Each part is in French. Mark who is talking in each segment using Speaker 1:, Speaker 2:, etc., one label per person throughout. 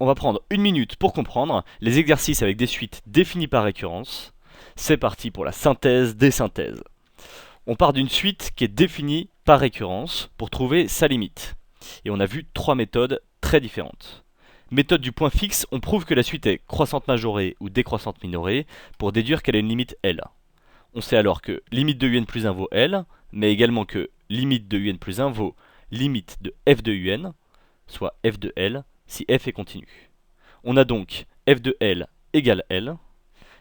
Speaker 1: On va prendre une minute pour comprendre les exercices avec des suites définies par récurrence. C'est parti pour la synthèse des synthèses. On part d'une suite qui est définie par récurrence pour trouver sa limite. Et on a vu trois méthodes très différentes. Méthode du point fixe, on prouve que la suite est croissante majorée ou décroissante minorée pour déduire qu'elle a une limite L. On sait alors que limite de un plus 1 vaut L, mais également que limite de un plus 1 vaut limite de f de un, soit f de L, si f est continu. On a donc f de L égale L,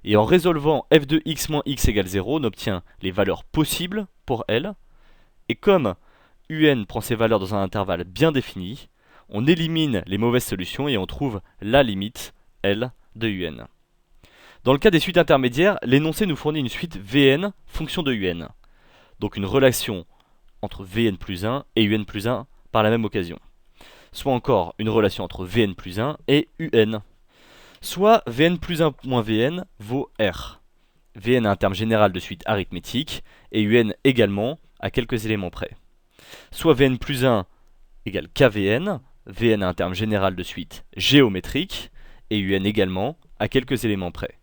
Speaker 1: et en résolvant f de x moins x égale 0, on obtient les valeurs possibles pour L, et comme un prend ses valeurs dans un intervalle bien défini, on élimine les mauvaises solutions et on trouve la limite L de un. Dans le cas des suites intermédiaires, l'énoncé nous fournit une suite Vn fonction de un, donc une relation entre Vn plus 1 et un plus 1 par la même occasion. Soit encore une relation entre Vn plus 1 et un. Soit Vn plus 1 moins Vn vaut R. Vn a un terme général de suite arithmétique et un également à quelques éléments près. Soit Vn plus 1 égale KVn, Vn a un terme général de suite géométrique et un également à quelques éléments près.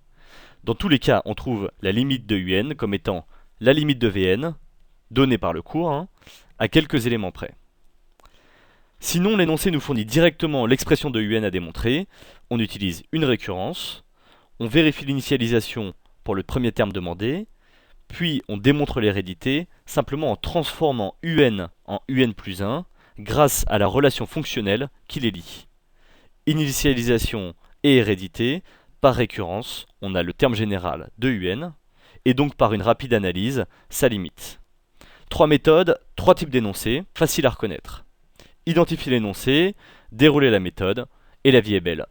Speaker 1: Dans tous les cas, on trouve la limite de un comme étant la limite de Vn, donnée par le cours, à quelques éléments près. Sinon, l'énoncé nous fournit directement l'expression de un à démontrer. On utilise une récurrence, on vérifie l'initialisation pour le premier terme demandé, puis on démontre l'hérédité simplement en transformant un en un plus 1 grâce à la relation fonctionnelle qui les lie. Initialisation et hérédité, par récurrence, on a le terme général de un, et donc par une rapide analyse, sa limite. Trois méthodes, trois types d'énoncés, faciles à reconnaître. Identifier l'énoncé, dérouler la méthode, et la vie est belle.